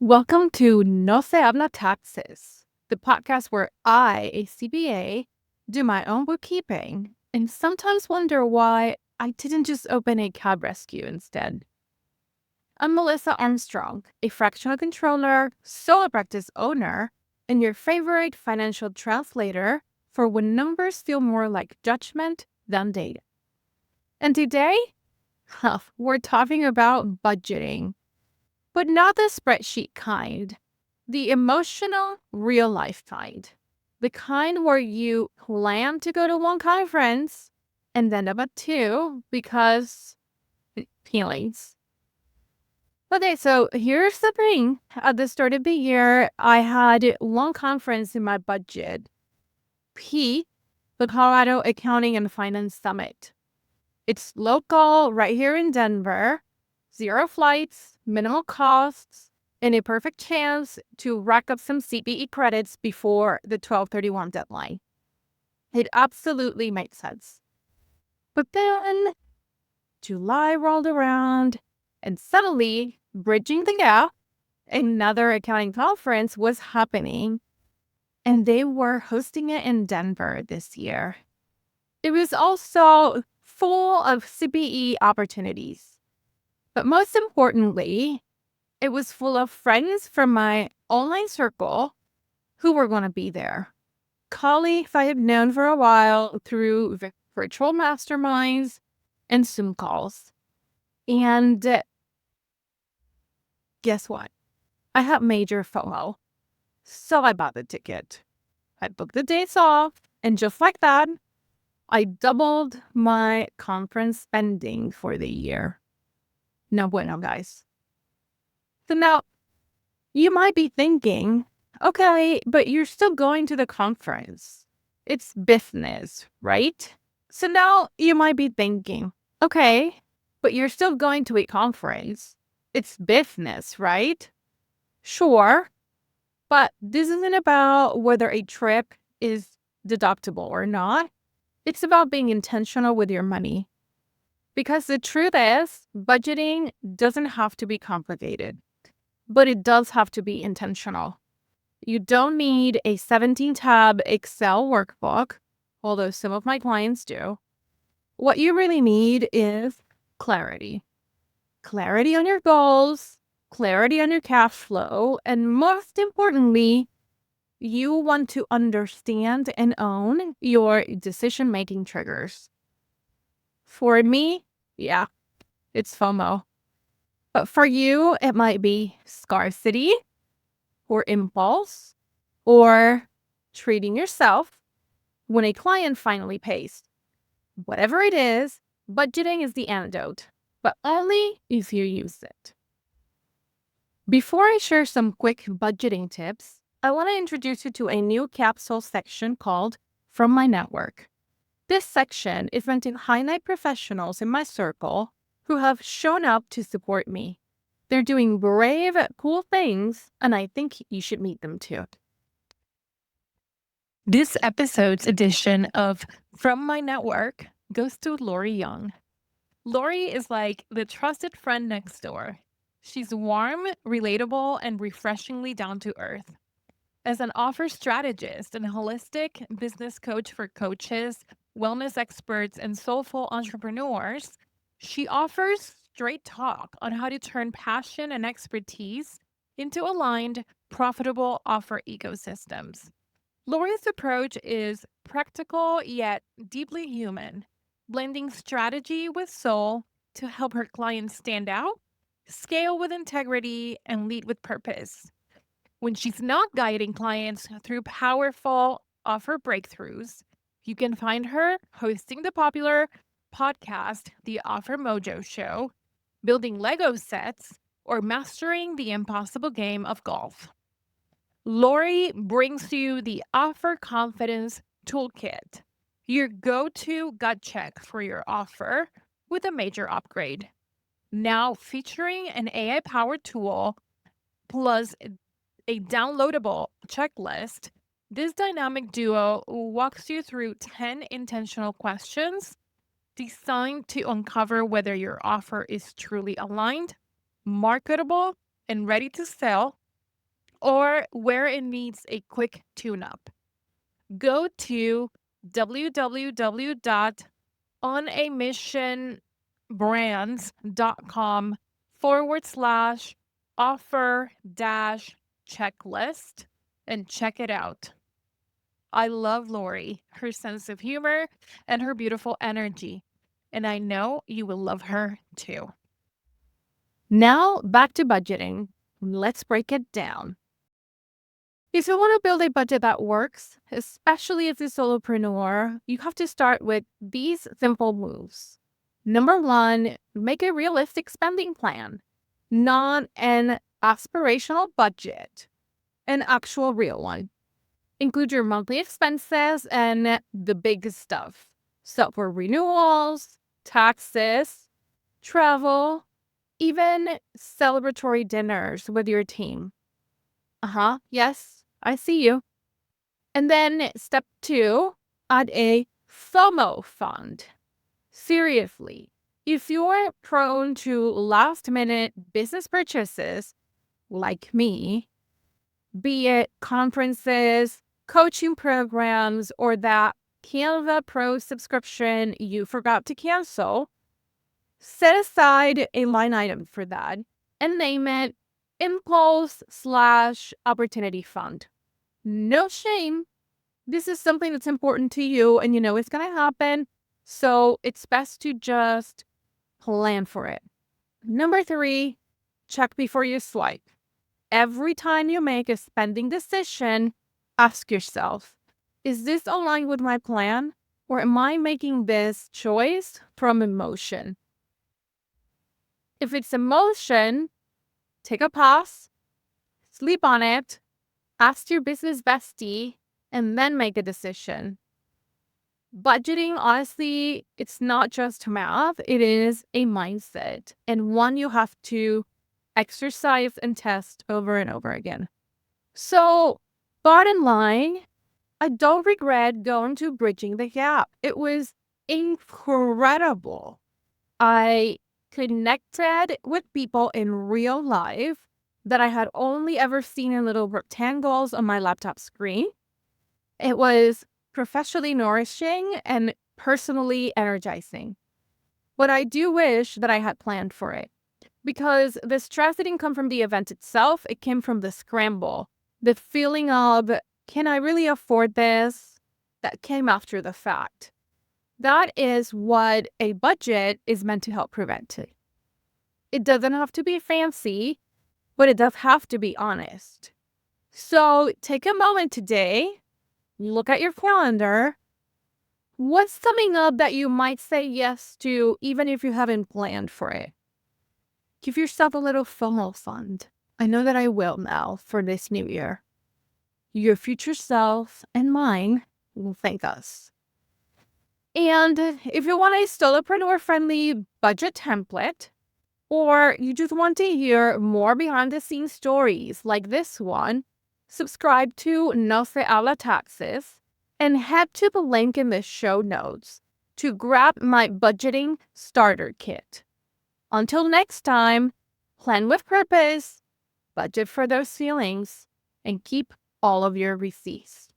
Welcome to No Se Habla Taxes, the podcast where I, a CPA, do my own bookkeeping and sometimes wonder why I didn't just open a cab rescue instead. I'm Melissa Armstrong, a fractional controller, solo practice owner, and your favorite financial translator for when numbers feel more like judgment than data. And today, we're talking about budgeting, but not the spreadsheet kind. The emotional, real life kind. The kind where you plan to go to one conference and end up at two because feelings. Okay, so here's the thing. At the start of the year, I had one conference in my budget. The Colorado Accounting and Finance Summit. It's local, right here in Denver. 0 flights, minimal costs, and a perfect chance to rack up some CPE credits before the 12/31 deadline. It absolutely made sense. But then July rolled around, and suddenly, bridging the gap, another accounting conference was happening, and they were hosting it in Denver this year. It was also full of CPE opportunities. But most importantly, it was full of friends from my online circle who were going to be there. Colleagues I have known for a while through virtual masterminds and Zoom calls. And guess what? I had major FOMO. So I bought the ticket. I booked the days off. And just like that, I doubled my conference spending for the year. No bueno, guys. So now, you might be thinking, okay, but you're still going to the conference. It's business, right? So now you might be thinking, okay, but you're still going to a conference. It's business, right? Sure. But this isn't about whether a trip is deductible or not. It's about being intentional with your money. Because the truth is, budgeting doesn't have to be complicated. But it does have to be intentional. You don't need a 17-tab Excel workbook, although some of my clients do. What you really need is clarity. Clarity on your goals, clarity on your cash flow, and most importantly, you want to understand and own your decision-making triggers. For me, yeah, it's FOMO. But for you, it might be scarcity or impulse or treating yourself when a client finally pays. Whatever it is, budgeting is the antidote, but only if you use it. Before I share some quick budgeting tips, I want to introduce you to a new capsule section called From My Network. This section is meant to highlight professionals in my circle who have shown up to support me. They're doing brave, cool things, and I think you should meet them too. This episode's edition of From My Network goes to Lori Young. Lori is like the trusted friend next door. She's warm, relatable, and refreshingly down to earth. As an offer strategist and holistic business coach for coaches, wellness experts, and soulful entrepreneurs, she offers straight talk on how to turn passion and expertise into aligned, profitable offer ecosystems. Lori's approach is practical yet deeply human, blending strategy with soul to help her clients stand out, scale with integrity, and lead with purpose. When she's not guiding clients through powerful offer breakthroughs, you can find her hosting the popular podcast, The Offer Mojo Show, building Lego sets, or mastering the impossible game of golf. Lori brings you the Offer Confidence Toolkit, your go-to gut check for your offer with a major upgrade. Now featuring an AI-powered tool plus a downloadable checklist, this dynamic duo walks you through 10 intentional questions designed to uncover whether your offer is truly aligned, marketable, and ready to sell or where it needs a quick tune-up. Go to www.onamissionbrands.com/offer dash checklist and check it out. I love Lori, her sense of humor, and her beautiful energy. And I know you will love her too. Now, back to budgeting. Let's break it down. If you want to build a budget that works, especially as a solopreneur, you have to start with these simple moves. Number one, make a realistic spending plan, not an aspirational budget, an actual real one. Include your monthly expenses and the big stuff. So for renewals, taxes, travel, even celebratory dinners with your team. Yes, I see you. And then step 2, add a FOMO fund. Seriously, if you're prone to last-minute business purchases, like me, be it conferences, coaching programs, or that Canva Pro subscription you forgot to cancel, set aside a line item for that and name it Impulse/Opportunity Fund. No shame. This is something that's important to you and you know it's going to happen. So it's best to just plan for it. Number 3, check before you swipe. Every time you make a spending decision, ask yourself, is this aligned with my plan? Or am I making this choice from emotion? If it's emotion, take a pause, sleep on it, ask your business bestie, and then make a decision. Budgeting, honestly, it's not just math, it is a mindset and one you have to exercise and test over and over again. So, bottom line, I don't regret going to Bridging the Gap. It was incredible. I connected with people in real life that I had only ever seen in little rectangles on my laptop screen. It was professionally nourishing and personally energizing. But I do wish that I had planned for it because the stress didn't come from the event itself. It came from the scramble, the feeling of, can I really afford this? That came after the fact. That is what a budget is meant to help prevent. It doesn't have to be fancy, but it does have to be honest. So take a moment today, look at your calendar. What's coming up that you might say yes to even if you haven't planned for it? Give yourself a little FOMO fund. I know that I will now for this new year. Your future self and mine will thank us. And if you want a solopreneur-friendly budget template, or you just want to hear more behind-the-scenes stories like this one, subscribe to No Se Habla Taxes and head to the link in the show notes to grab my budgeting starter kit. Until next time, plan with purpose, budget for those feelings, and keep all of your receipts.